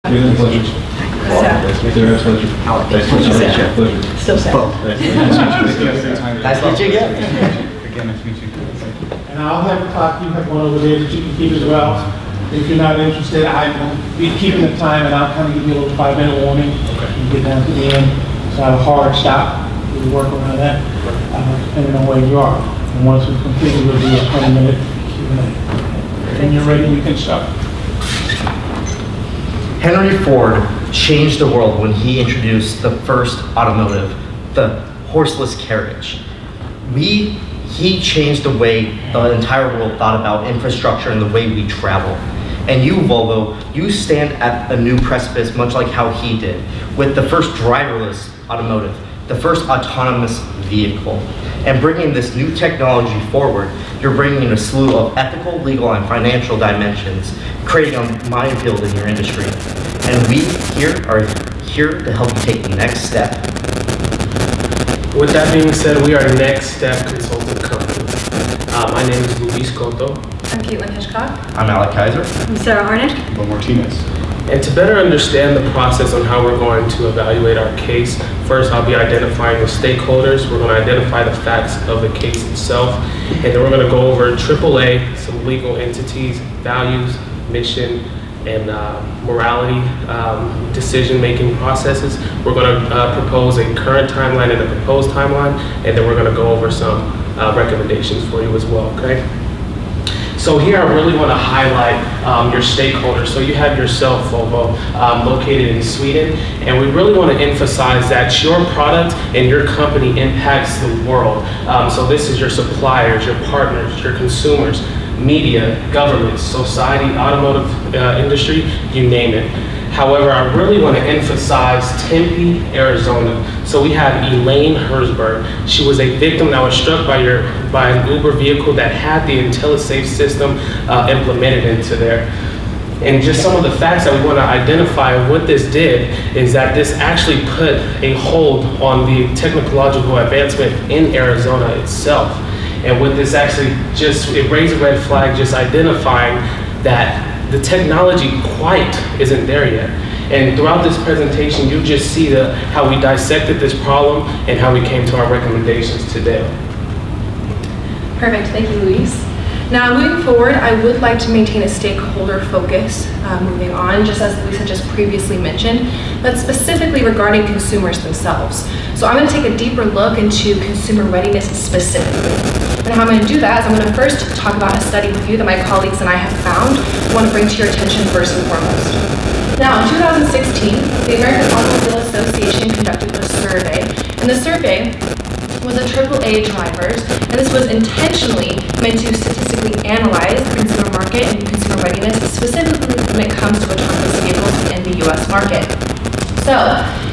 It's a pleasure. Pleasure. Pleasure. Still sad. Nice to meet you again. Again, nice to meet you. And I'll have a clock, you have one over there that you can keep as well. If you're not interested, I will be keeping the time and I'll kind of give you a little 5-minute warning. And get down to the end. So I have a hard stop. We'll work around that, depending on where you are. And once we've completed, we'll do a 20-minute Q&A. When you're ready, you can start. Henry Ford changed the world when he introduced the first automotive, the horseless carriage. He changed the way the entire world thought about infrastructure and the way we travel. And you, Volvo, you stand at a new precipice, much like how he did, with the first driverless automotive, the first autonomous vehicle. And bringing this new technology forward, you're bringing a slew of ethical, legal, and financial dimensions, creating a minefield in your industry. And we here are here to help you take the next step. With that being said, we are Next Step Consulting Company. My name is Luis Cotto. I'm Caitlin Hitchcock. I'm Alec Kaiser. I'm Sarah Harnick. Bob Martinez. And to better understand the process on how we're going to evaluate our case, first I'll be identifying the stakeholders. We're going to identify the facts of the case itself. And then we're going to go over AAA, some legal entities, values, mission, and morality, decision-making processes. We're going to propose a current timeline and a proposed timeline, and then we're going to go over some recommendations for you as well, okay? So here I really want to highlight your stakeholders. So you have yourself, Volvo, located in Sweden, and we really want to emphasize that your product and your company impacts the world. So this is your suppliers, your partners, your consumers, media, government, society, automotive industry, you name it. However, I really want to emphasize Tempe, Arizona. So we have Elaine Herzberg. She was a victim that was struck by an Uber vehicle that had the IntelliSafe system implemented into there. And just some of the facts that we want to identify what this did is that this actually put a hold on the technological advancement in Arizona itself. And with this actually it raised a red flag just identifying that the technology quite isn't there yet. And throughout this presentation, you just see how we dissected this problem and how we came to our recommendations today. Perfect, thank you, Luis. Now, moving forward, I would like to maintain a stakeholder focus moving on, just as Luis had just previously mentioned, but specifically regarding consumers themselves. So I'm going to take a deeper look into consumer readiness specifically. And how I'm going to do that is I'm going to first talk about a study with you that my colleagues and I have found. I want to bring to your attention first and foremost. Now, in 2016, the American Automobile Association conducted a survey, and the survey was of AAA drivers, and this was intentionally meant to statistically analyze the consumer market and consumer readiness, specifically when it comes to autonomous vehicles in the US market. So,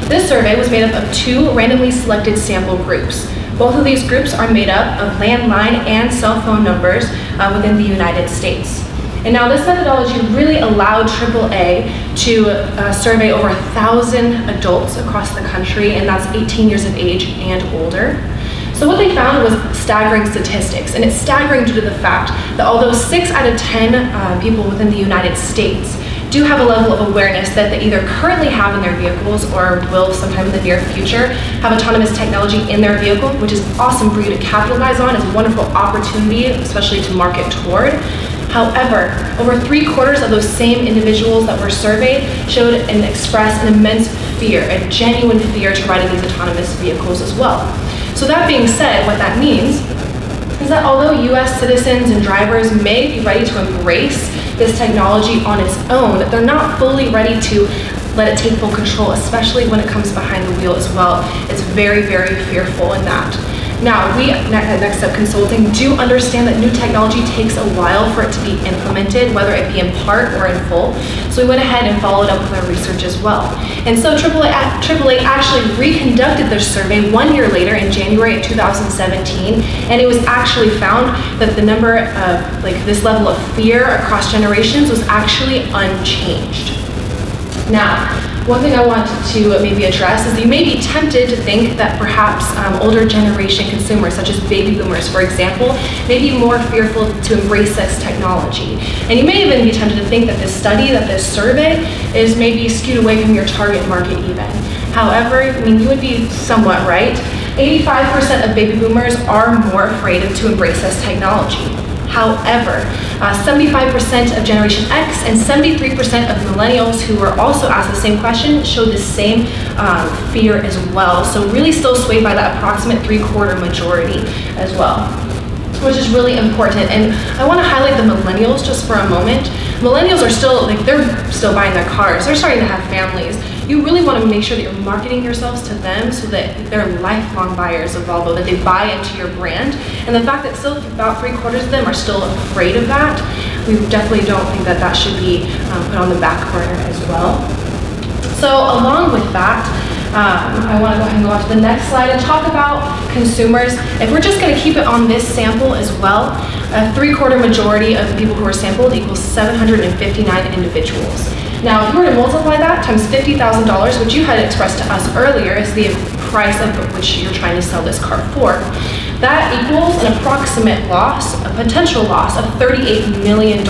this survey was made up of 2 randomly selected sample groups. Both of these groups are made up of landline and cell phone numbers within the United States. And now this methodology really allowed AAA to survey over 1,000 adults across the country, and that's 18 years of age and older. So what they found was staggering statistics, and it's staggering due to the fact that although 6 out of 10 people within the United States do have a level of awareness that they either currently have in their vehicles or will sometime in the near future have autonomous technology in their vehicle, which is awesome for you to capitalize on. It's a wonderful opportunity, especially to market toward. However, over 3/4 of those same individuals that were surveyed showed and expressed an immense fear, a genuine fear to ride in these autonomous vehicles as well. So that being said, what that means is that although US citizens and drivers may be ready to embrace this technology on its own, they're not fully ready to let it take full control, especially when it comes behind the wheel as well. It's very, very fearful in that. Now, we at Next Step Consulting do understand that new technology takes a while for it to be implemented, whether it be in part or in full. So we went ahead and followed up with our research as well. And so AAA actually reconducted their survey 1 year later in January of 2017, and it was actually found that the number of this level of fear across generations was actually unchanged. Now, one thing I want to maybe address is you may be tempted to think that perhaps older generation consumers, such as baby boomers, for example, may be more fearful to embrace this technology. And you may even be tempted to think that this study, that this survey is maybe skewed away from your target market even. However, I mean, you would be somewhat right. 85% of baby boomers are more afraid to embrace this technology. However, 75% of Generation X and 73% of millennials who were also asked the same question showed the same fear as well. So really still swayed by that approximate 3/4 majority as well, which is really important. And I want to highlight the millennials just for a moment. Millennials are still, they're still buying their cars. They're starting to have families. You really want to make sure that you're marketing yourselves to them so that they're lifelong buyers of Volvo, that they buy into your brand. And the fact that still about 3/4 of them are still afraid of that, we definitely don't think that that should be put on the back burner as well. So along with that, I want to go ahead and go on to the next slide and talk about consumers. If we're just going to keep it on this sample as well, a 3/4 majority of the people who were sampled equals 759 individuals. Now, if you were to multiply that times $50,000, which you had expressed to us earlier as the price of which you're trying to sell this car for, that equals an approximate loss, a potential loss of $38 million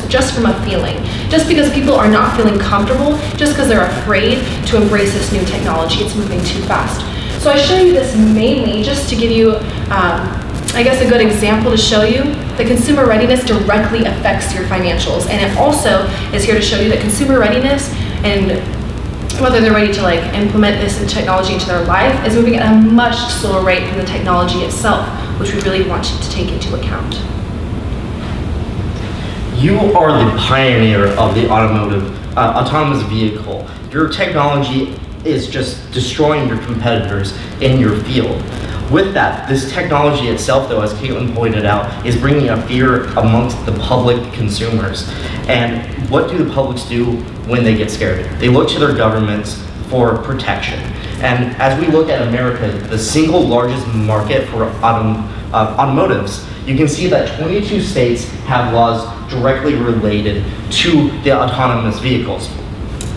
just from a feeling. Just because people are not feeling comfortable, just because they're afraid to embrace this new technology, it's moving too fast. So I show you this mainly just to give you, I guess, a good example to show you that consumer readiness directly affects your financials. And it also is here to show you that consumer readiness and whether they're ready to implement this technology into their life is moving at a much slower rate than the technology itself, which we really want you to take into account. You are the pioneer of the autonomous vehicle. Your technology is just destroying your competitors in your field. With that, this technology itself, though, as Caitlin pointed out, is bringing a fear amongst the public consumers. And what do the publics do when they get scared? They look to their governments for protection. And as we look at America, the single largest market for automotives, you can see that 22 states have laws directly related to the autonomous vehicles.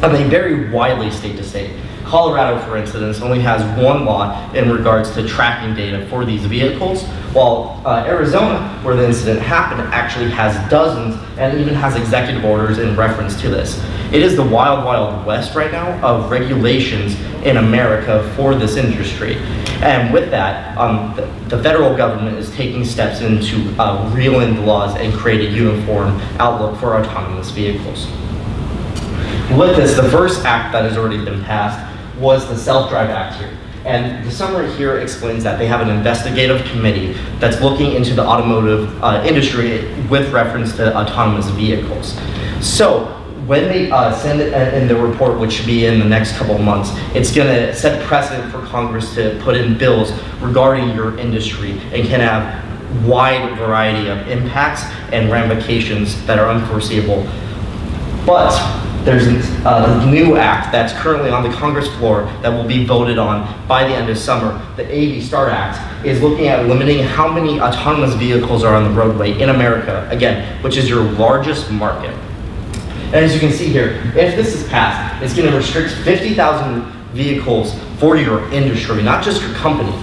And they vary widely state to state. Colorado, for instance, only has one law in regards to tracking data for these vehicles, while Arizona, where the incident happened, actually has dozens and even has executive orders in reference to this. It is the wild, wild west right now of regulations in America for this industry. And with that, the federal government is taking steps in to reel in the laws and create a uniform outlook for autonomous vehicles. With this, the first act that has already been passed was the Self-Drive Act here. And the summary here explains that they have an investigative committee that's looking into the automotive industry with reference to autonomous vehicles. So when they send it in the report, which should be in the next couple of months, it's gonna set precedent for Congress to put in bills regarding your industry and can have wide variety of impacts and ramifications that are unforeseeable. But there's a new act that's currently on the Congress floor that will be voted on by the end of summer. The AV START Act is looking at limiting how many autonomous vehicles are on the roadway in America, again, which is your largest market. And as you can see here, if this is passed, it's going to restrict 50,000 vehicles for your industry, not just your company,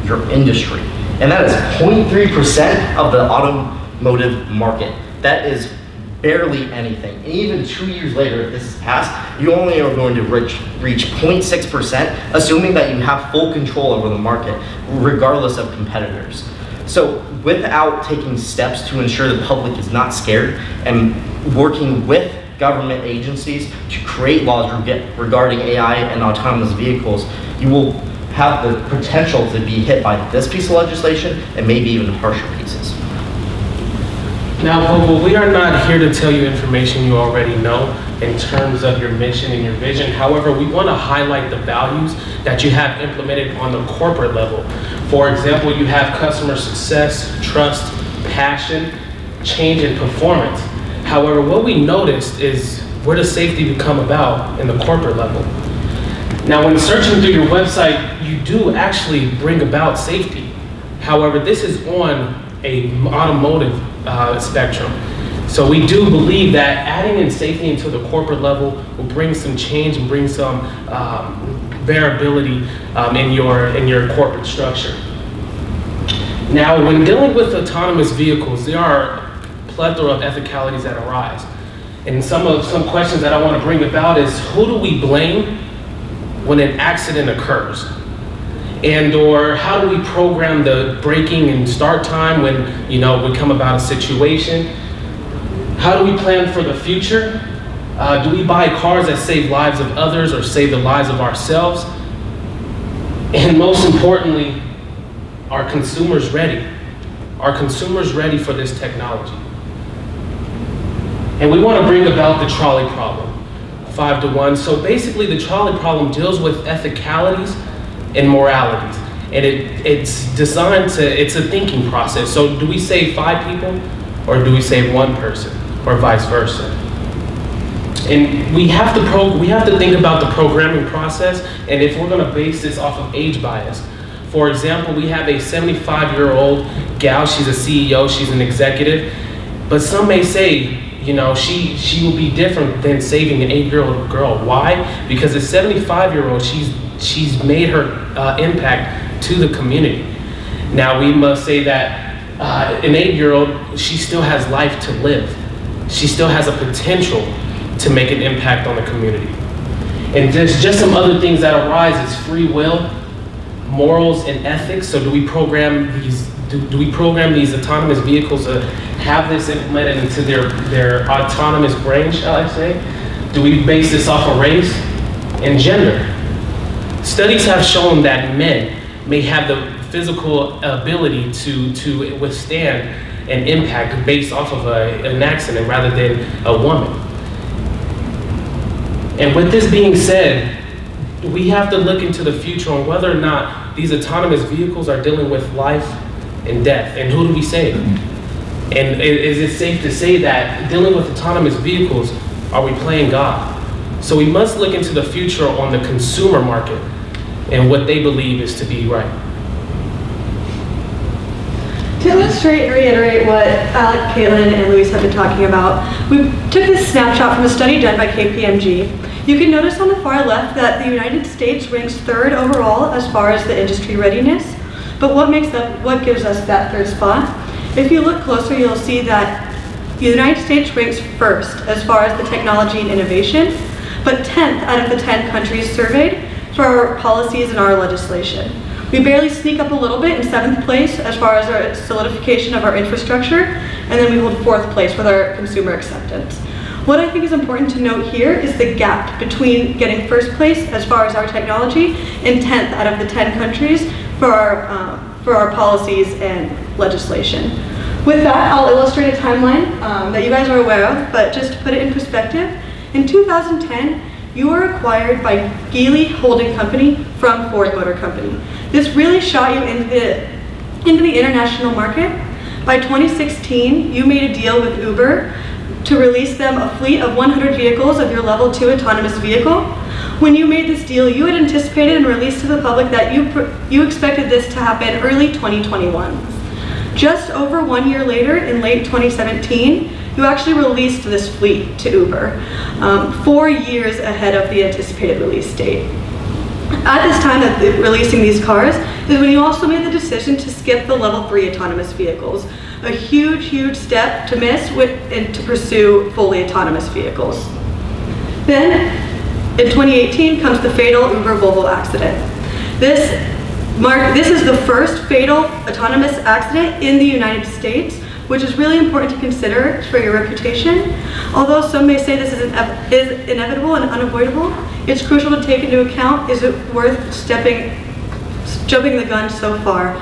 your industry. And that is 0.3% of the automotive market. That is barely anything. And even 2 years later, if this is passed, you only are going to reach 0.6%, assuming that you have full control over the market, regardless of competitors. So without taking steps to ensure the public is not scared and working with government agencies to create laws regarding AI and autonomous vehicles, you will have the potential to be hit by this piece of legislation and maybe even harsher pieces. Now, Volvo, we are not here to tell you information you already know in terms of your mission and your vision. However, we want to highlight the values that you have implemented on the corporate level. For example, you have customer success, trust, passion, change, and performance. However, what we noticed is where does safety become about in the corporate level? Now, when searching through your website, you do actually bring about safety. However, this is on an automotive spectrum. So we do believe that adding in safety into the corporate level will bring some change and bring some variability in your corporate structure. Now, when dealing with autonomous vehicles, there are a plethora of ethicalities that arise. And some questions that I want to bring about is, who do we blame when an accident occurs? And or how do we program the braking and start time when, we come about a situation? How do we plan for the future? Do we buy cars that save lives of others or save the lives of ourselves? And most importantly, are consumers ready? Are consumers ready for this technology? And we want to bring about the trolley problem, 5 to 1. So basically the trolley problem deals with ethicalities and moralities. And it's designed it's a thinking process. So do we save 5 people or do we save 1 person or vice versa? And we have to think about the programming process, and if we're going to base this off of age bias. For example, we have a 75-year-old gal, she's a CEO, she's an executive, but some may say, she will be different than saving an 8-year-old girl. Why? Because a 75-year-old, she's made her impact to the community. Now, we must say that an 8-year-old, she still has life to live. She still has a potential to make an impact on the community. And there's just some other things that arise is free will, morals, and ethics. So do we program these autonomous vehicles to have this implemented into their autonomous brain, shall I say? Do we base this off of race and gender? Studies have shown that men may have the physical ability to withstand an impact based off of an accident rather than a woman. And with this being said, we have to look into the future on whether or not these autonomous vehicles are dealing with life and death, and who do we save? And is it safe to say that dealing with autonomous vehicles, are we playing God? So we must look into the future on the consumer market and what they believe is to be right. To illustrate and reiterate what Alec, Caitlin, and Luis have been talking about, we took this snapshot from a study done by KPMG. You can notice on the far left that the United States ranks 3rd overall as far as the industry readiness. But what gives us that 3rd spot? If you look closer, you'll see that the United States ranks 1st as far as the technology and innovation, but 10th out of the 10 countries surveyed for our policies and our legislation. We barely sneak up a little bit in 7th place as far as our solidification of our infrastructure, and then we hold 4th place with our consumer acceptance. What I think is important to note here is the gap between getting 1st place as far as our technology and 10th out of the 10 countries for our policies and legislation. With that, I'll illustrate a timeline that you guys are aware of, but just to put it in perspective, in 2010, you were acquired by Geely Holding Company from Ford Motor Company. This really shot you into the international market. By 2016, you made a deal with Uber to release them a fleet of 100 vehicles of your level 2 autonomous vehicle. When you made this deal, you had anticipated and released to the public that you expected this to happen early 2021. Just over 1 year later, in late 2017, you actually released this fleet to Uber, 4 years ahead of the anticipated release date. At this time of releasing these cars is when you also made the decision to skip the level 3 autonomous vehicles. A huge, huge step to miss and to pursue fully autonomous vehicles. Then, in 2018 comes the fatal Uber-Volvo accident. This is the first fatal autonomous accident in the United States, which is really important to consider for your reputation. Although some may say this is inevitable and unavoidable, it's crucial to take into account, is it worth jumping the gun so far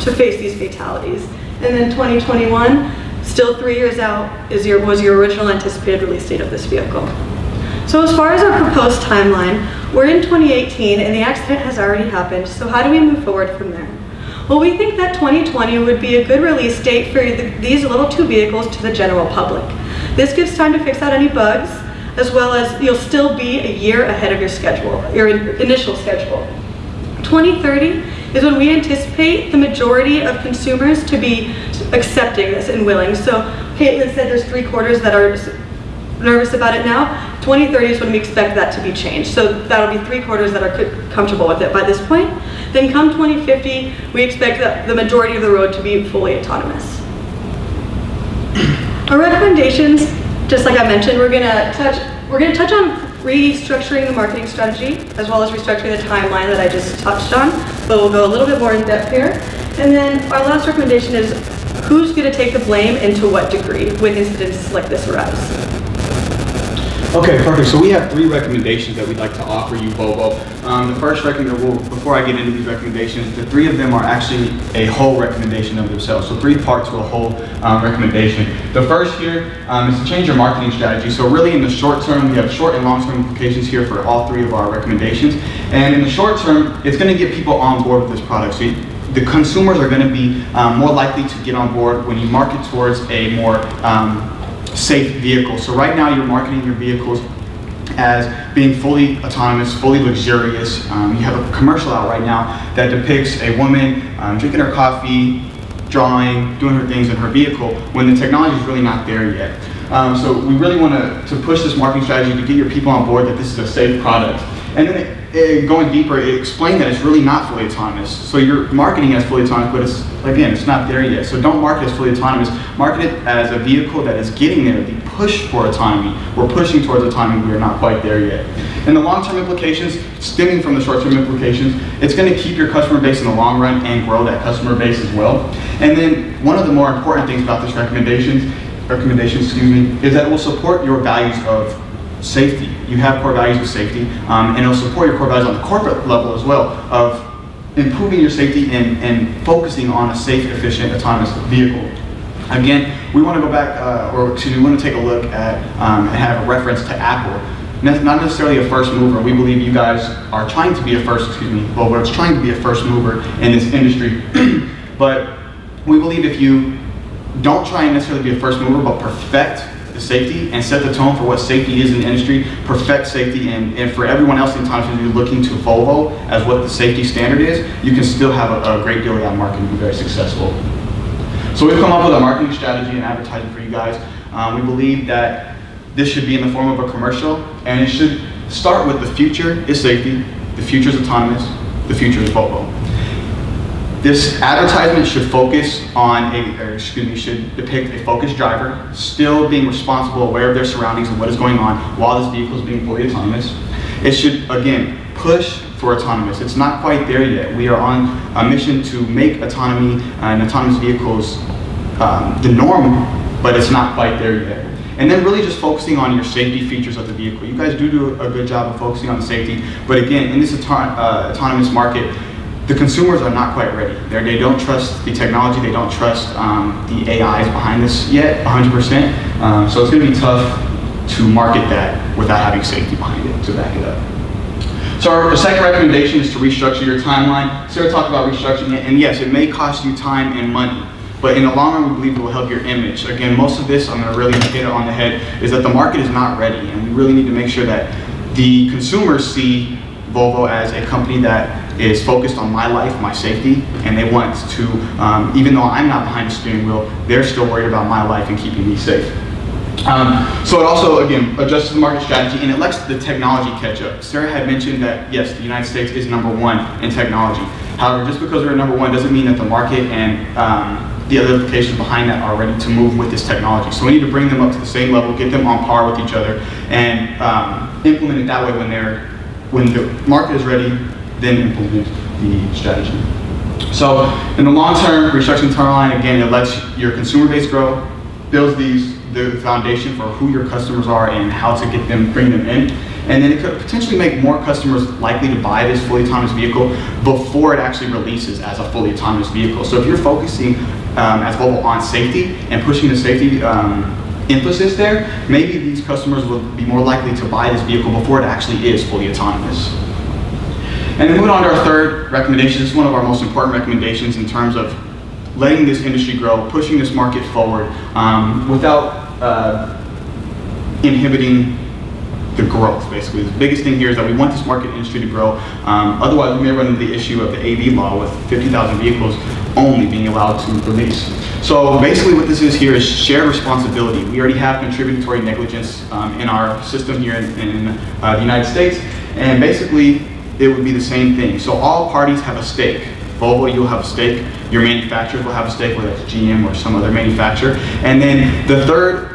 to face these fatalities? And then 2021, still 3 years out, was your original anticipated release date of this vehicle. So as far as our proposed timeline, we're in 2018 and the accident has already happened, so how do we move forward from there? Well, we think that 2020 would be a good release date for these level 2 vehicles to the general public. This gives time to fix out any bugs, as well as you'll still be a year ahead of your schedule, your initial schedule. 2030 is when we anticipate the majority of consumers to be accepting this and willing. So Caitlin said there's 3/4 that are nervous about it now. 2030 is when we expect that to be changed. So that'll be 3/4 that are comfortable with it by this point. Then come 2050, we expect that the majority of the road to be fully autonomous. Our recommendations, just like I mentioned, we're gonna touch on restructuring the marketing strategy, as well as restructuring the timeline that I just touched on, but we'll go a little bit more in depth here. And then our last recommendation is who's gonna take the blame and to what degree when incidents like this arise. Okay, perfect. So we have 3 recommendations that we'd like to offer you, Bobo. The first recommendation, before I get into these recommendations, the 3 of them are actually a whole recommendation of themselves. So 3 parts to a whole recommendation. The first here is to change your marketing strategy. So really in the short term, we have short and long-term implications here for all 3 of our recommendations. And in the short term, it's going to get people on board with this product. So the consumers are going to be more likely to get on board when you market towards a more safe vehicle. So right now you're marketing your vehicles as being fully autonomous, fully luxurious. You have a commercial out right now that depicts a woman drinking her coffee, drawing, doing her things in her vehicle when the technology is really not there yet. So we really want to push this marketing strategy to get your people on board that this is a safe product. And then going deeper, explain that it's really not fully autonomous. So you're marketing as fully autonomous, but it's not there yet. So don't market as fully autonomous. Market it as a vehicle that is getting there, the push for autonomy. We're pushing towards autonomy, we are not quite there yet. And the long-term implications, stemming from the short-term implications, it's going to keep your customer base in the long run and grow that customer base as well. And then one of the more important things about this recommendation, is that it will support your values of safety. You have core values of safety, and it'll support your core values on the corporate level as well of improving your safety and focusing on a safe, efficient, autonomous vehicle. Again, we want to go back, we want to take a look at and have a reference to Apple. Not necessarily a first mover. We believe you guys are trying to be it's trying to be a first mover in this industry. But we believe if you don't try and necessarily be a first mover, but perfect the safety and set the tone for what safety is in the industry, perfect safety, and for everyone else in time to be looking to Volvo as what the safety standard is, you can still have a great deal of that market and be very successful. So we've come up with a marketing strategy and advertising for you guys. We believe that this should be in the form of a commercial, and it should start with the future is safety, the future is autonomous, the future is Volvo. This advertisement should should depict a focused driver, still being responsible, aware of their surroundings and what is going on while this vehicle is being fully autonomous. It should, again, push for autonomous. It's not quite there yet. We are on a mission to make autonomy and autonomous vehicles the norm, but it's not quite there yet. And then really just focusing on your safety features of the vehicle. You guys do a good job of focusing on the safety, but again, in this autonomous market, the consumers are not quite ready. They don't trust the technology, they don't trust the AIs behind this yet, 100%. So it's gonna be tough to market that without having safety behind it to back it up. So our second recommendation is to restructure your timeline. Sarah talked about restructuring it, and yes, it may cost you time and money, but in the long run, we believe it will help your image. Again, most of this, I'm gonna really hit it on the head, is that the market is not ready, and we really need to make sure that the consumers see Volvo as a company that is focused on my life, my safety, and they want to, even though I'm not behind the steering wheel, they're still worried about my life and keeping me safe. So it also, again, adjusts the market strategy and it lets the technology catch up. Sarah had mentioned that, yes, the United States is #1 in technology. However, just because we're #1 doesn't mean that the market and the other implications behind that are ready to move with this technology. So we need to bring them up to the same level, get them on par with each other, and implement it that way when the market is ready, then implement the strategy. So in the long term, restructuring timeline, again, it lets your consumer base grow, builds the foundation for who your customers are and how to bring them in. And then it could potentially make more customers likely to buy this fully autonomous vehicle before it actually releases as a fully autonomous vehicle. So if you're focusing as Volvo on safety and pushing the safety emphasis there, maybe these customers will be more likely to buy this vehicle before it actually is fully autonomous. And then moving on to our third recommendation, this is one of our most important recommendations in terms of letting this industry grow, pushing this market forward without inhibiting the growth, basically. The biggest thing here is that we want this market industry to grow. Otherwise, we may run into the issue of the AV law with 50,000 vehicles only being allowed to release. So basically what this is here is shared responsibility. We already have contributory negligence in our system here in the United States, and basically it would be the same thing. So all parties have a stake. Volvo, you'll have a stake. Your manufacturers will have a stake, whether it's GM or some other manufacturer. And then the third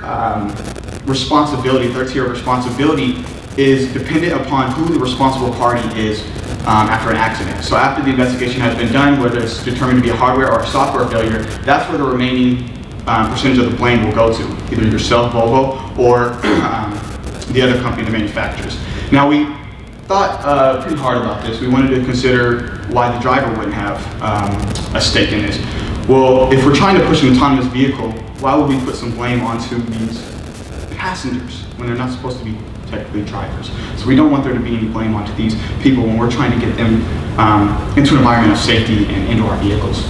third tier of responsibility is dependent upon who the responsible party is after an accident. So after the investigation has been done, whether it's determined to be a hardware or a software failure, that's where the remaining percentage of the blame will go to, either yourself, Volvo, or the other company that manufactures. Now we thought pretty hard about this. We wanted to consider why the driver wouldn't have a stake in this. Well, if we're trying to push an autonomous vehicle, why would we put some blame onto these passengers when they're not supposed to be technically drivers? So we don't want there to be any blame onto these people when we're trying to get them into an environment of safety and into our vehicles.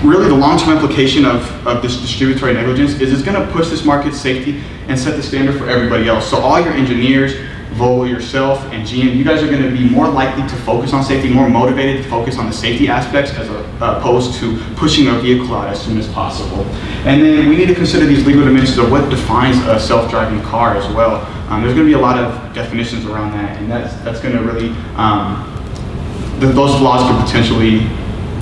Really the long-term implication of this distributory negligence is it's going to push this market safety and set the standard for everybody else. So all your engineers, Volvo, yourself, and GM, you guys are going to be more likely to focus on safety, more motivated to focus on the safety aspects as opposed to pushing a vehicle out as soon as possible. And then we need to consider these legal dimensions of what defines a self-driving car as well. There's going to be a lot of definitions around that, and that's going to really, those laws could potentially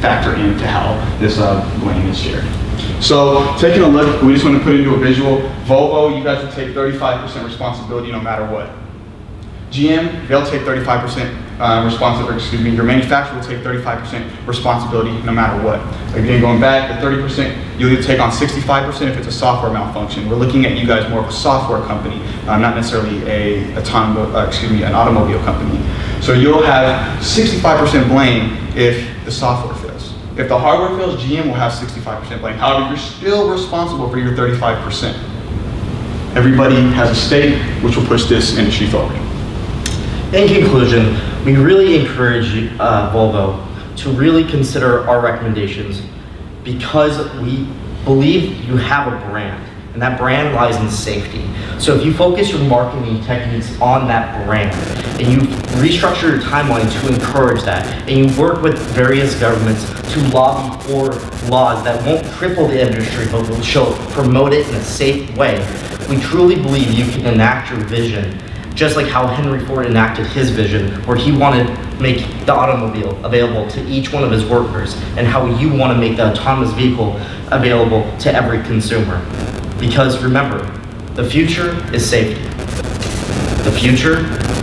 factor into how this blame is shared. So taking a look, we just want to put into a visual. Volvo, you guys will take 35% responsibility no matter what. GM, they'll take 35% responsibility, your manufacturer will take 35% responsibility no matter what. Again, going back, the 30%, you'll either take on 65% if it's a software malfunction. We're looking at you guys more of a software company, not necessarily an automobile company. So you'll have 65% blame if the software fails. If the hardware fails, GM will have 65% blame. However, you're still responsible for your 35%. Everybody has a stake, which will push this industry forward. In conclusion, we really encourage Volvo to really consider our recommendations because we believe you have a brand, and that brand lies in safety. So if you focus your marketing techniques on that brand, and you restructure your timeline to encourage that, and you work with various governments to lobby for laws that won't cripple the industry, but will promote it in a safe way, we truly believe you can enact your vision just like how Henry Ford enacted his vision, where he wanted to make the automobile available to each one of his workers, and how you want to make the autonomous vehicle available to every consumer. Because remember, the future is safety. The future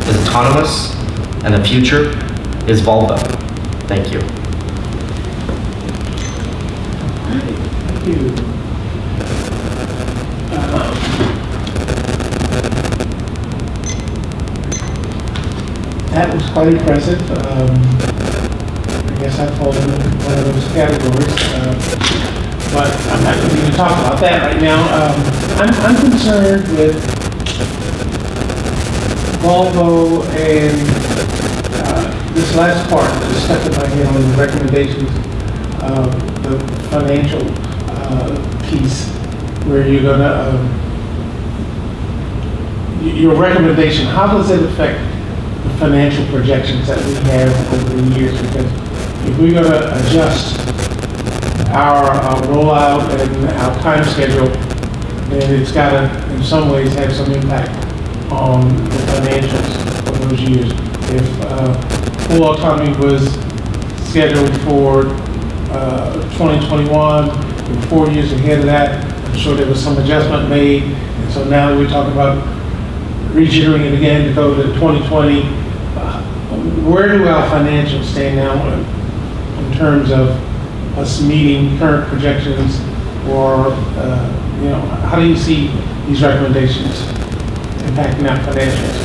is autonomous, and the future is Volvo. Thank you. Thank you. That was quite impressive. I guess I fall in one of those categories, but I'm not going to even talk about that right now. I'm concerned with Volvo and this last part that is stuck in my head on the recommendations, the financial piece, where you're going to, your recommendation, how does it affect the financial projections that we have over the years? Because if we're going to adjust our rollout and our time schedule, then it's got to, in some ways, have some impact on the financials of those years. If full autonomy was scheduled for 2021, and 4 years ahead of that, I'm sure there was some adjustment made. And so now that we're talking about rejiggering it again to go to 2020, where do our financials stand now in terms of us meeting current projections, or how do you see these recommendations impacting our financials?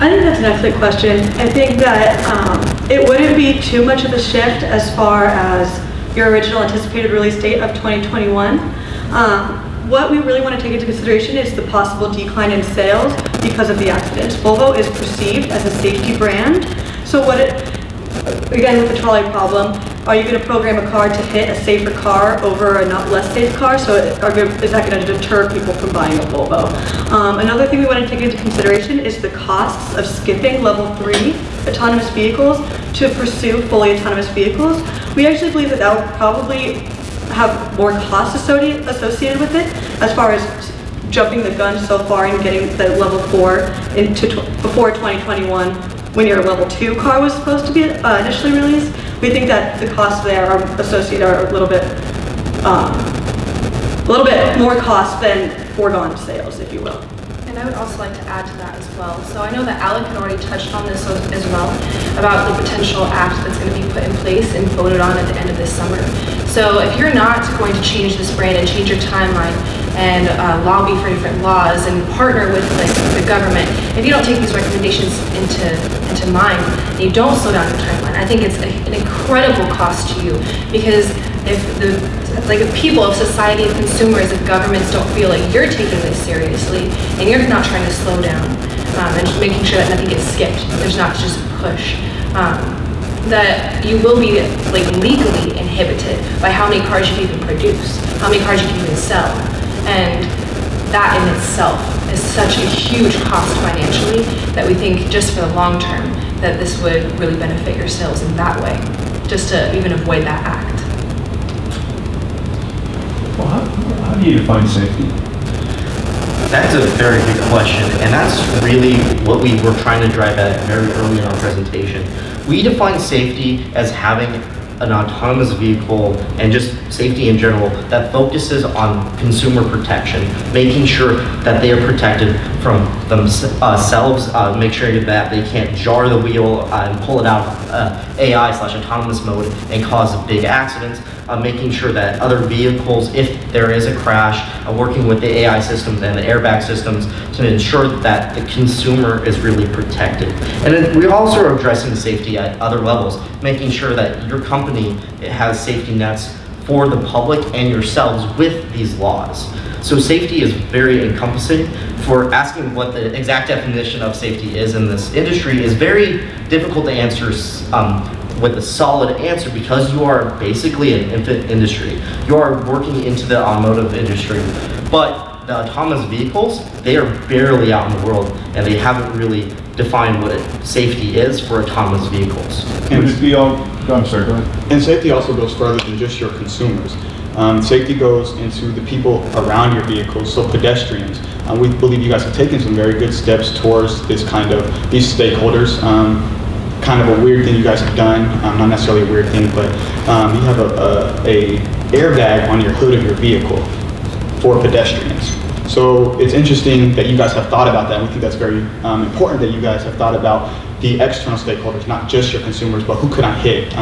I think that's an excellent question. I think that it wouldn't be too much of a shift as far as your original anticipated release date of 2021. What we really want to take into consideration is the possible decline in sales because of the accidents. Volvo is perceived as a safety brand. So again, with the trolley problem, are you going to program a car to hit a safer car over a not less safe car? So is that going to deter people from buying a Volvo? Another thing we want to take into consideration is the costs of skipping level 3 autonomous vehicles to pursue fully autonomous vehicles. We actually believe that that will probably have more costs associated with it, as far as jumping the gun so far and getting the level 4 before 2021, when your level 2 car was supposed to be initially released. We think that the costs there are associated are a little bit more cost than foregone sales, if you will. And I would also like to add to that as well. So I know that Alec had already touched on this as well, about the potential act that's going to be put in place and voted on at the end of this summer. So if you're not going to change this brand and change your timeline and lobby for different laws and partner with the government, if you don't take these recommendations into mind and you don't slow down your timeline, I think it's an incredible cost to you, because if people of society, of consumers, if governments don't feel like you're taking this seriously and you're not trying to slow down and just making sure that nothing gets skipped, there's not just a push, that you will be legally inhibited by how many cars you can even produce, how many cars you can even sell. And that in itself is such a huge cost financially that we think just for the long term that this would really benefit your sales in that way, just to even avoid that act. Well, how do you define safety? That's a very good question, and that's really what we were trying to drive at very early in our presentation. We define safety as having an autonomous vehicle and just safety in general that focuses on consumer protection, making sure that they are protected from themselves, make sure that they can't jar the wheel and pull it out of AI/autonomous mode and cause big accidents, making sure that other vehicles, if there is a crash, working with the AI systems and the airbag systems to ensure that the consumer is really protected. And then we also are addressing safety at other levels, making sure that your company has safety nets for the public and yourselves with these laws. So safety is very encompassing. For asking what the exact definition of safety is in this industry is very difficult to answer with a solid answer, because you are basically an infant industry. You are working into the automotive industry, but the autonomous vehicles, they are barely out in the world, and they haven't really defined what safety is for autonomous vehicles. Would it be all, I'm sorry, go ahead. And safety also goes further than just your consumers. Safety goes into the people around your vehicles, so pedestrians. We believe you guys have taken some very good steps towards these stakeholders. Kind of a weird thing you guys have done, not necessarily a weird thing, but you have a airbag on your hood of your vehicle for pedestrians. So it's interesting that you guys have thought about that. We think that's very important that you guys have thought about the external stakeholders, not just your consumers, but who could I hit?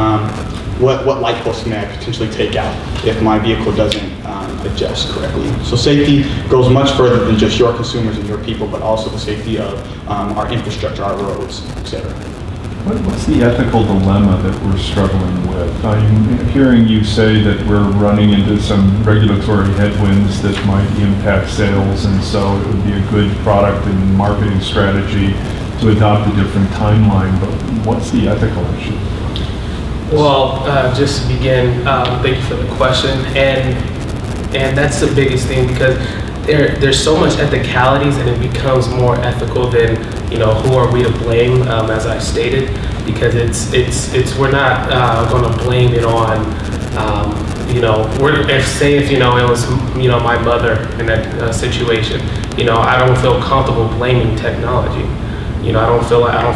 What light posts may I potentially take out if my vehicle doesn't adjust correctly? So safety goes much further than just your consumers and your people, but also the safety of our infrastructure, our roads, etc. What's the ethical dilemma that we're struggling with? I'm hearing you say that we're running into some regulatory headwinds that might impact sales, and so it would be a good product and marketing strategy to adopt a different timeline, but what's the ethical issue? Well, just to begin, thank you for the question, and that's the biggest thing, because there's so much ethicalities, and it becomes more ethical than, who are we to blame, as I stated, because we're not going to blame it on, if it was, my mother in that situation, I don't feel comfortable blaming technology. I don't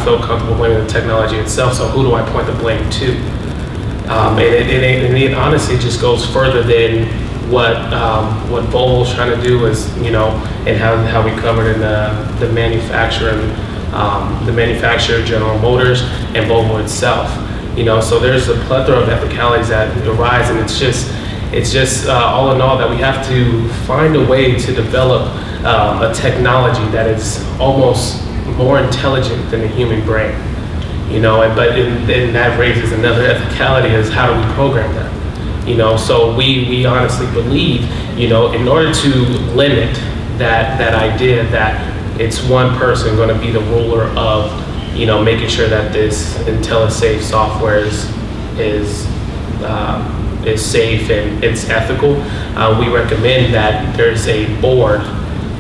feel comfortable blaming the technology itself, so who do I point the blame to? And it honestly just goes further than what Volvo's trying to do is, and how we covered in the manufacturer, General Motors, and Volvo itself. So there's a plethora of ethicalities that arise, and it's just all in all that we have to find a way to develop a technology that is almost more intelligent than the human brain. But then that raises another ethicality, is how do we program that? So we honestly believe, in order to limit that idea that it's one person going to be the ruler of, making sure that this IntelliSafe software is is safe and it's ethical, we recommend that there's a board,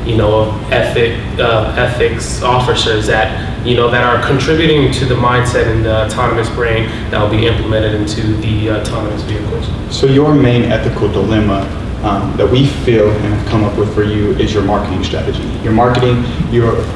of ethics officers that, that are contributing to the mindset and the autonomous brain that will be implemented into the autonomous vehicles. So your main ethical dilemma that we feel and have come up with for you is your marketing strategy. Your marketing,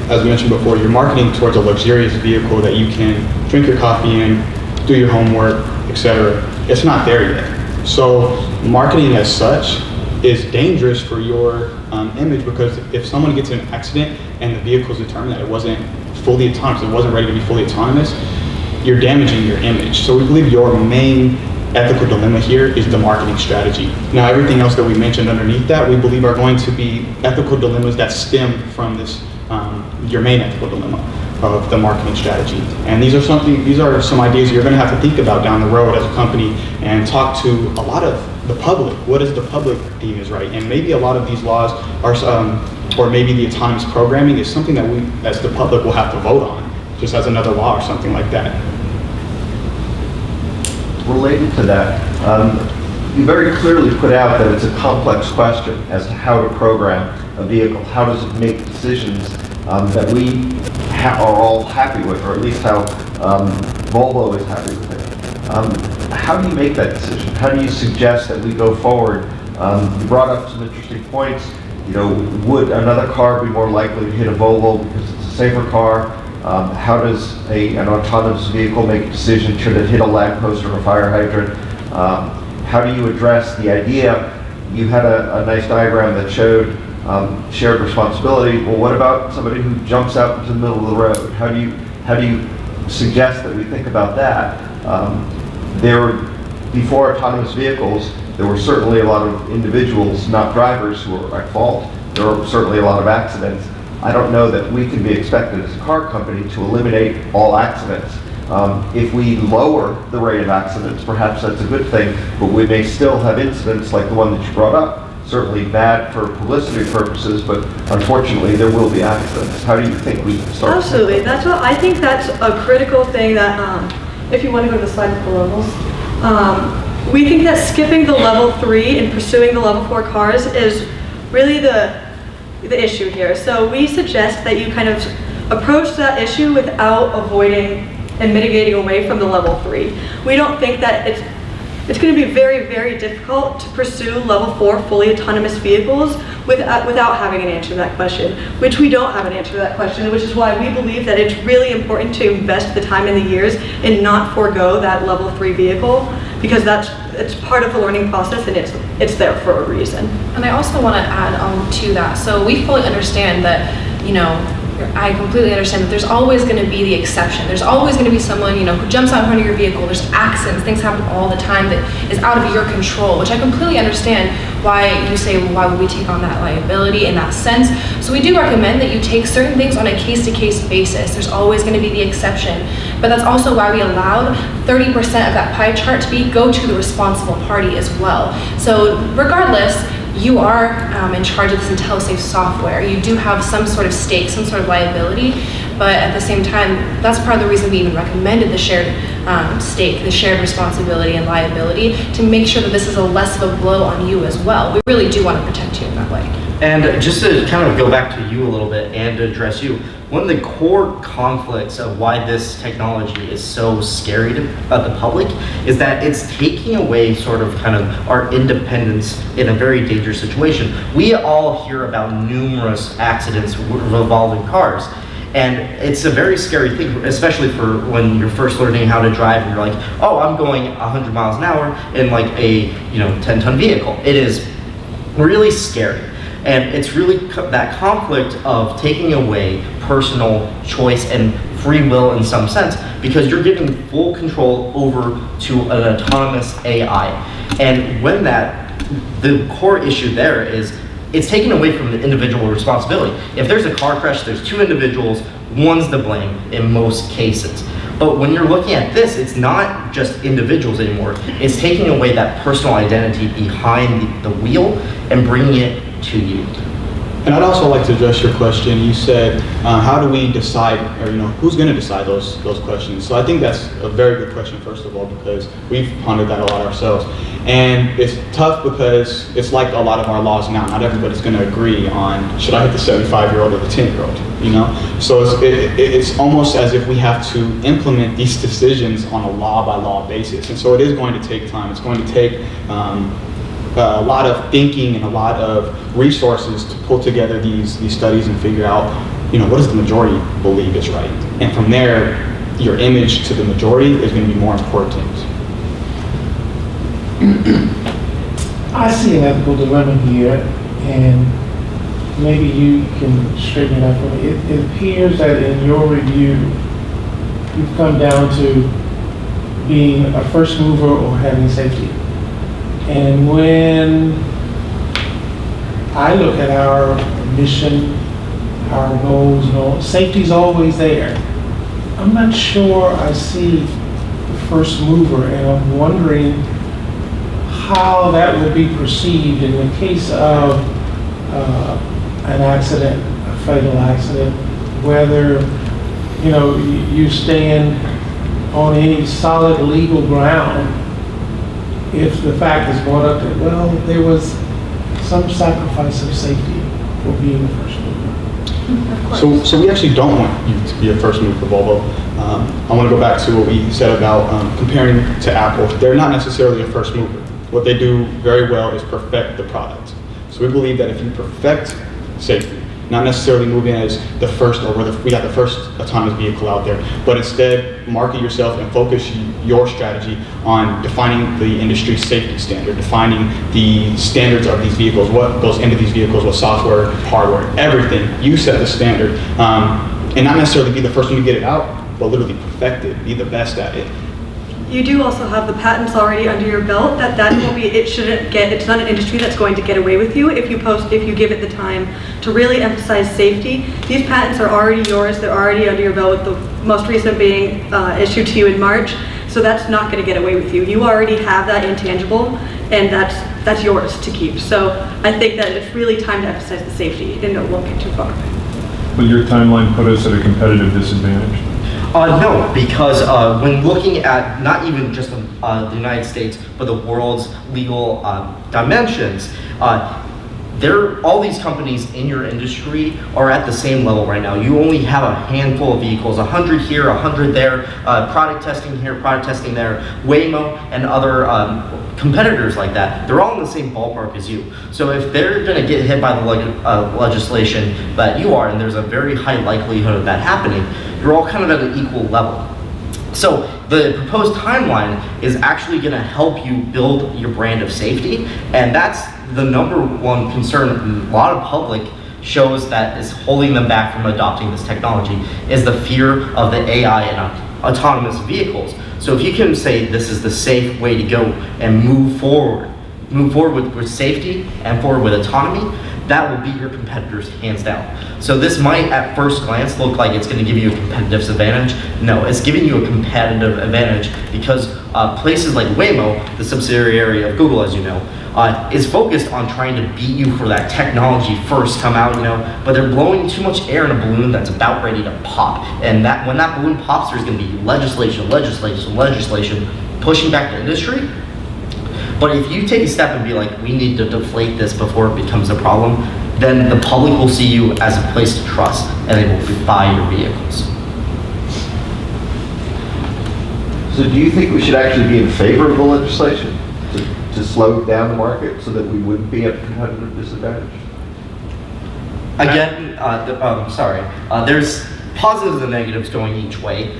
as we mentioned before, you're marketing towards a luxurious vehicle that you can drink your coffee in, do your homework, etc. It's not there yet. So marketing as such is dangerous for your image, because if someone gets in an accident and the vehicle is determined that it wasn't fully autonomous, it wasn't ready to be fully autonomous, you're damaging your image. So we believe your main ethical dilemma here is the marketing strategy. Now, everything else that we mentioned underneath that, we believe are going to be ethical dilemmas that stem from this, your main ethical dilemma of the marketing strategy. And these are some ideas you're going to have to think about down the road as a company and talk to a lot of the public. What does the public deem is right? And maybe a lot of these laws are, or maybe the autonomous programming is something that we, as the public, will have to vote on, just as another law or something like that. Related to that, you very clearly put out that it's a complex question as to how to program a vehicle. How does it make decisions that we are all happy with, or at least how Volvo is happy with it? How do you make that decision? How do you suggest that we go forward? You brought up some interesting points. Would another car be more likely to hit a Volvo because it's a safer car? How does an autonomous vehicle make a decision? Should it hit a lamppost or a fire hydrant? How do you address the idea? You had a nice diagram that showed shared responsibility. Well, what about somebody who jumps out into the middle of the road? How do you suggest that we think about that? Before autonomous vehicles, there were certainly a lot of individuals, not drivers, who were at fault. There were certainly a lot of accidents. I don't know that we can be expected as a car company to eliminate all accidents. If we lower the rate of accidents, perhaps that's a good thing, but we may still have incidents like the one that you brought up. Certainly bad for publicity purposes, but unfortunately there will be accidents. How do you think we can start? Absolutely, I think that's a critical thing that, if you want to go to the slide with the levels, we think that skipping the level 3 and pursuing the level 4 cars is really the issue here. So we suggest that you kind of approach that issue without avoiding and mitigating away from the level 3. We don't think that it's going to be very, very difficult to pursue level 4 fully autonomous vehicles without having an answer to that question, which we don't have an answer to that question, which is why we believe that it's really important to invest the time and the years and not forego that level 3 vehicle, because it's part of the learning process and it's there for a reason. And I also want to add on to that. So we fully understand that, I completely understand that there's always going to be the exception. There's always going to be someone, who jumps out in front of your vehicle. There's accidents, things happen all the time that is out of your control, which I completely understand why you say, well, why would we take on that liability in that sense? So we do recommend that you take certain things on a case-to-case basis. There's always going to be the exception, but that's also why we allowed 30% of that pie chart to go to the responsible party as well. So regardless, you are in charge of this IntelliSafe software. You do have some sort of stake, some sort of liability, but at the same time, that's part of the reason we even recommended the shared stake, the shared responsibility and liability, to make sure that this is a less of a blow on you as well. We really do want to protect you in that way. And just to kind of go back to you a little bit and to address you, one of the core conflicts of why this technology is so scary to the public is that it's taking away sort of kind of our independence in a very dangerous situation. We all hear about numerous accidents involving cars. And it's a very scary thing, especially for when you're first learning how to drive and you're like, oh, I'm going 100 miles an hour in like a 10-ton vehicle. It is really scary. And it's really that conflict of taking away personal choice and free will in some sense, because you're giving full control over to an autonomous AI. And when the core issue there is, it's taken away from the individual responsibility. If there's a car crash, there's two individuals, one's to blame in most cases. But when you're looking at this, it's not just individuals anymore. It's taking away that personal identity behind the wheel and bringing it to you. And I'd also like to address your question. You said, how do we decide, or who's going to decide those questions? So I think that's a very good question, first of all, because we've pondered that a lot ourselves. And it's tough because it's like a lot of our laws now. Not everybody's going to agree on, should I hit the 75-year-old or the 10-year-old, So it's almost as if we have to implement these decisions on a law-by-law basis. And so it is going to take time. It's going to take a lot of thinking and a lot of resources to pull together these studies and figure out, what does the majority believe is right? And from there, your image to the majority is going to be more important. I see an ethical dilemma here, and maybe you can straighten it out for me. It appears that in your review, you've come down to being a first mover or having safety. And when I look at our mission, our goals, safety's always there. I'm not sure I see the first mover, and I'm wondering how that will be perceived in the case of an accident, a fatal accident, whether, you stand on any solid legal ground if the fact is brought up that, well, there was some sacrifice of safety for being the first mover. So we actually don't want you to be a first mover, Volvo. I want to go back to what we said about comparing to Apple. They're not necessarily a first mover. What they do very well is perfect the product. So we believe that if you perfect safety, not necessarily move in as the first, or we got the first autonomous vehicle out there, but instead market yourself and focus your strategy on defining the industry safety standard, defining the standards of these vehicles, what goes into these vehicles, what software, hardware, everything. You set the standard, and not necessarily be the first one to get it out, but literally perfect it, be the best at it. You do also have the patents already under your belt. It's not an industry that's going to get away with you if you give it the time to really emphasize safety. These patents are already yours. They're already under your belt, with the most recent being issued to you in March. So that's not going to get away with you. You already have that intangible, and that's yours to keep. So I think that it's really time to emphasize the safety, and it won't get too far. Will your timeline put us at a competitive disadvantage? No, because when looking at not even just the United States, but the world's legal dimensions, all these companies in your industry are at the same level right now. You only have a handful of vehicles, 100 here, 100 there, product testing here, product testing there, Waymo and other competitors like that. They're all in the same ballpark as you. So if they're going to get hit by the legislation that you are, and there's a very high likelihood of that happening, you're all kind of at an equal level. So the proposed timeline is actually going to help you build your brand of safety, and that's the number one concern a lot of public shows that is holding them back from adopting this technology, is the fear of the AI and autonomous vehicles. So if you can say this is the safe way to go and move forward with safety and forward with autonomy, that will beat your competitors hands down. So this might at first glance look like it's going to give you a competitive advantage. No, it's giving you a competitive advantage because places like Waymo, the subsidiary of Google, as you know, is focused on trying to beat you for that technology first come out, but they're blowing too much air in a balloon that's about ready to pop. And that when that balloon pops, there's going to be legislation pushing back the industry. But if you take a step and be like, we need to deflate this before it becomes a problem, then the public will see you as a place to trust, and they will buy your vehicles. So do you think we should actually be in favor of the legislation to slow down the market so that we wouldn't be at a competitive disadvantage? Again, there's positives and negatives going each way.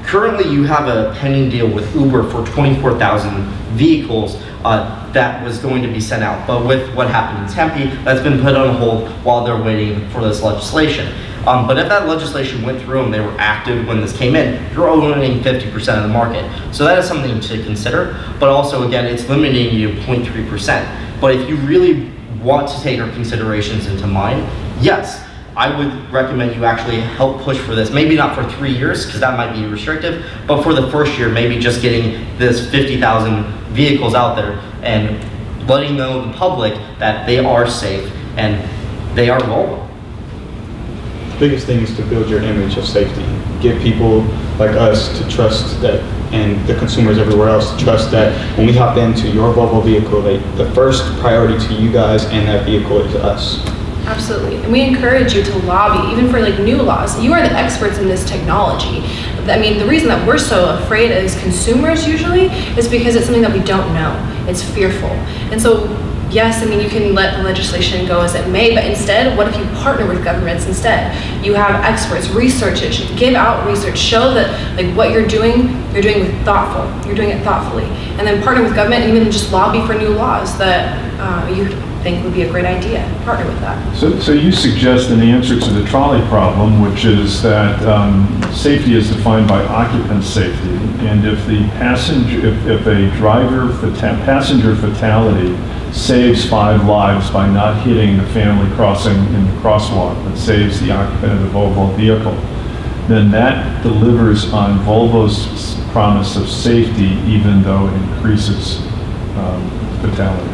Currently, you have a pending deal with Uber for 24,000 vehicles that was going to be sent out. But with what happened in Tempe, that's been put on hold while they're waiting for this legislation. But if that legislation went through and they were active when this came in, you're owning 50% of the market. So that is something to consider. But also, again, it's limiting you to 0.3%. But if you really want to take our considerations into mind, yes, I would recommend you actually help push for this. Maybe not for 3 years, because that might be restrictive, but for the first year, maybe just getting this 50,000 vehicles out there and letting know the public that they are safe and they are Volvo. Biggest thing is to build your image of safety. Get people like us to trust that, and the consumers everywhere else to trust that when we hop into your Volvo vehicle, the first priority to you guys and that vehicle is us. Absolutely, and we encourage you to lobby, even for like new laws. You are the experts in this technology. I mean, the reason that we're so afraid as consumers usually is because it's something that we don't know. It's fearful. And so, yes, I mean, you can let the legislation go as it may, but instead, what if you partner with governments instead? You have experts, research it, give out research, show that like what you're doing with you're doing it thoughtfully. And then partner with government and even just lobby for new laws that you think would be a great idea. Partner with that. So you suggest an answer to the trolley problem, which is that safety is defined by occupant safety, and if the passenger, if a passenger fatality saves 5 lives by not hitting the family crossing in the crosswalk, but saves the occupant of the Volvo vehicle, then that delivers on Volvo's promise of safety, even though it increases fatalities.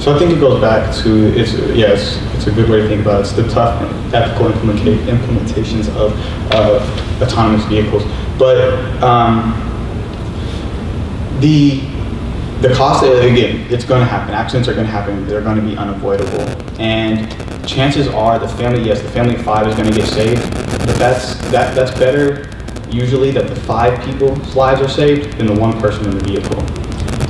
So I think it goes back to, it's a good way to think about it. It's the tough ethical implementations of autonomous vehicles. But the cost, again, it's going to happen. Accidents are going to happen. They're going to be unavoidable. And chances are the family of 5 is going to get saved. But that's better usually that the 5 people's lives are saved than the 1 person in the vehicle.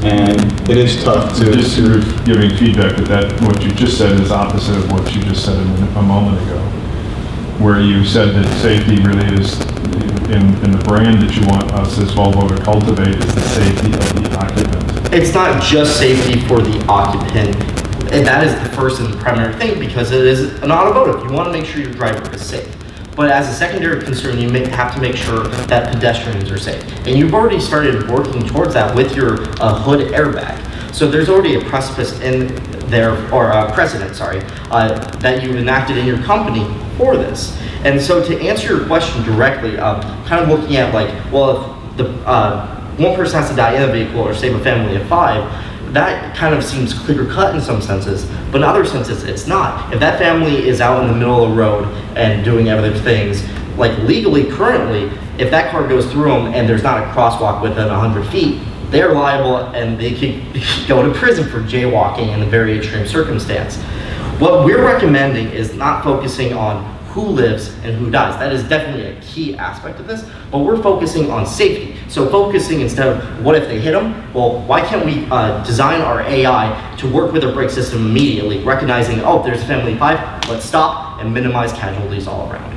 And it is tough to... Just sort of giving feedback that what you just said is opposite of what you just said a moment ago, where you said that safety really is, in the brand that you want us as Volvo to cultivate, is the safety of the occupant. It's not just safety for the occupant, and that is the first and primary thing, because it is an automotive. You want to make sure your driver is safe. But as a secondary concern, you have to make sure that pedestrians are safe. And you've already started working towards that with your hood airbag. So there's already a precipice in there, or a precedent, that you've enacted in your company for this. And so to answer your question directly, kind of looking at like, well, if the 1 person has to die in a vehicle or save a family of 5, that kind of seems clear cut in some senses, but in other senses it's not. If that family is out in the middle of the road and doing other things, like legally currently, if that car goes through them and there's not a crosswalk within 100 feet, they're liable and they could go to prison for jaywalking in a very extreme circumstance. What we're recommending is not focusing on who lives and who dies. That is definitely a key aspect of this, but we're focusing on safety. So focusing instead of what if they hit them, well, why can't we design our AI to work with a brake system immediately, recognizing, oh, there's a family of 5, let's stop and minimize casualties all around.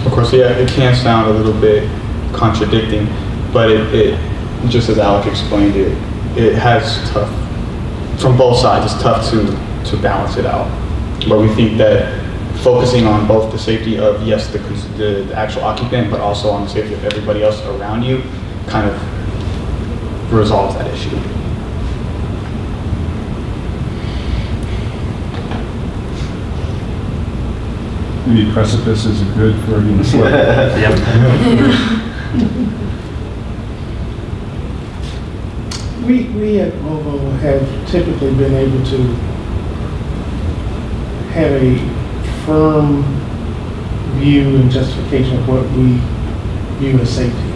Of course, yeah, it can sound a little bit contradicting, but it just as Alec explained it has tough, from both sides, it's tough to balance it out. But we think that focusing on both the safety of, yes, the actual occupant, but also on the safety of everybody else around you kind of resolves that issue. Maybe precipice is a good Freudian slip. We at Volvo have typically been able to have a firm view and justification of what we view as safety.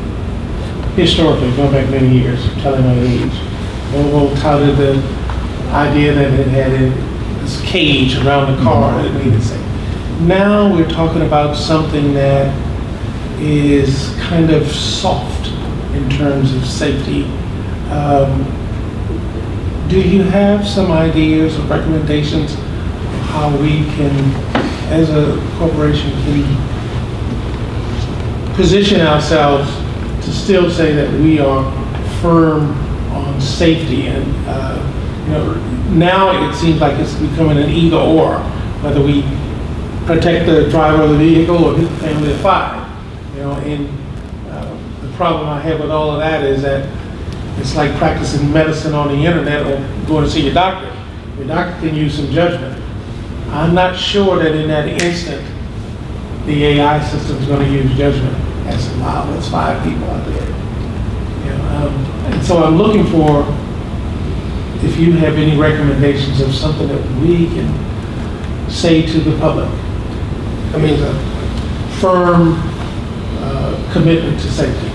Historically, going back many years, telling my age, Volvo touted the idea that it had this cage around the car that made it safe. Now we're talking about something that is kind of soft in terms of safety. Do you have some ideas or recommendations how we can, as a corporation, can position ourselves to still say that we are firm on safety? And now it seems like it's becoming an either or, whether we protect the driver of the vehicle or his family of 5. And the problem I have with all of that is that it's like practicing medicine on the internet or going to see your doctor. Your doctor can use some judgment. I'm not sure that in that instant, the AI system is going to use judgment. As wow, that's 5 people out there. And so I'm looking for if you have any recommendations of something that we can say to the public. I mean, a firm commitment to safety.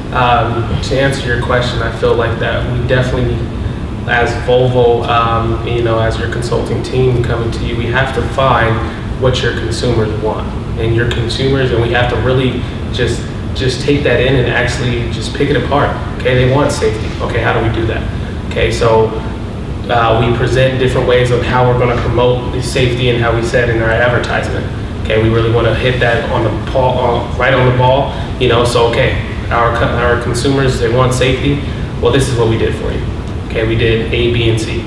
To answer your question, I feel like that we definitely, as Volvo, as your consulting team coming to you, we have to find what your consumers want and your consumers, and we have to really just take that in and actually just pick it apart. Okay, they want safety. Okay, how do we do that? Okay, so we present different ways of how we're going to promote the safety and how we said in our advertisement. Okay, we really want to hit that on the right on the ball. So okay, our consumers, they want safety. Well, this is what we did for you. Okay, we did A, B, and C.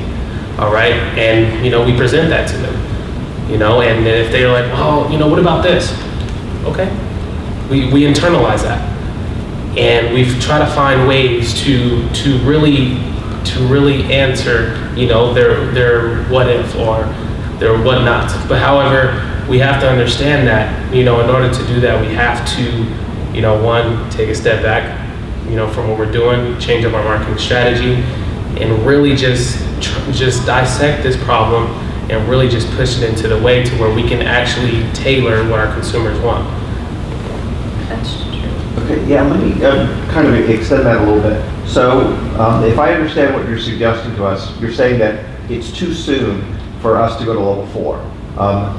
All right, and we present that to them. And if they're like, well, what about this? Okay, we internalize that, and we've tried to find ways to really answer, their what if or their what not. But however, we have to understand that, in order to do that, we have to, one, take a step back, from what we're doing, change up our marketing strategy, and really just dissect this problem and really just push it into the way to where we can actually tailor what our consumers want. That's true. Okay, yeah, let me kind of extend that a little bit. So if I understand what you're suggesting to us, you're saying that it's too soon for us to go to level 4.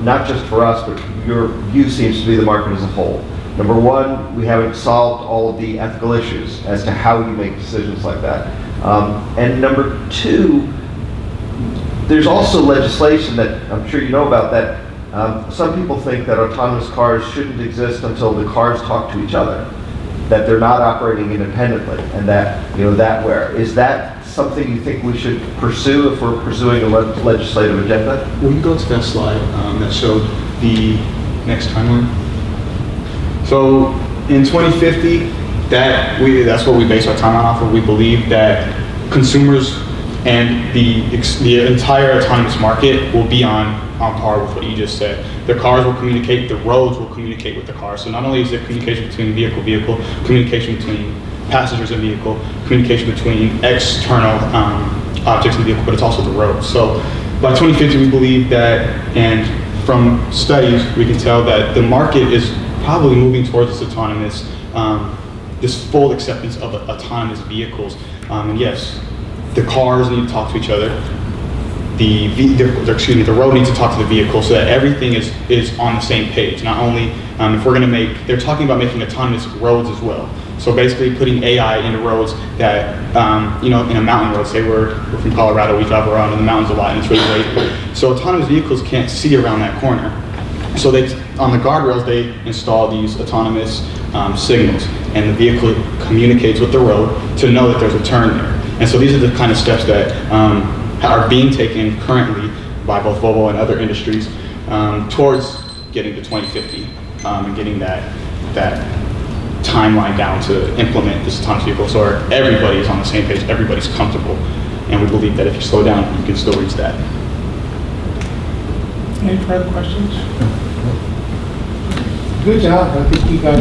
Not just for us, but your view seems to be the market as a whole. Number one, we haven't solved all of the ethical issues as to how you make decisions like that. And number two, there's also legislation that I'm sure you know about that some people think that autonomous cars shouldn't exist until the cars talk to each other, that they're not operating independently, and that, that where. Is that something you think we should pursue if we're pursuing a legislative agenda? Will you go to that slide that showed the next timeline? So in 2050, that's what we base our timeline off of. We believe that consumers and the entire autonomous market will be on par with what you just said. The cars will communicate, the roads will communicate with the cars. So not only is there communication between vehicle, communication between passengers and vehicle, communication between external objects in the vehicle, but it's also the road. So by 2050, we believe that, and from studies, we can tell that the market is probably moving towards this autonomous, this full acceptance of autonomous vehicles. And yes, the cars need to talk to each other. The road needs to talk to the vehicle so that everything is on the same page. Not only if we're going to they're talking about making autonomous roads as well. So basically putting AI into roads that, in a mountain road, say we're from Colorado, we drive around in the mountains a lot and it's really late. So autonomous vehicles can't see around that corner. So on the guardrails, they install these autonomous signals, and the vehicle communicates with the road to know that there's a turn there. And so these are the kind of steps that are being taken currently by both Volvo and other industries towards getting to 2050 and getting that timeline down to implement this autonomous vehicle so everybody is on the same page, everybody's comfortable. And we believe that if you slow down, you can still reach that. Any further questions? Good job. I think you guys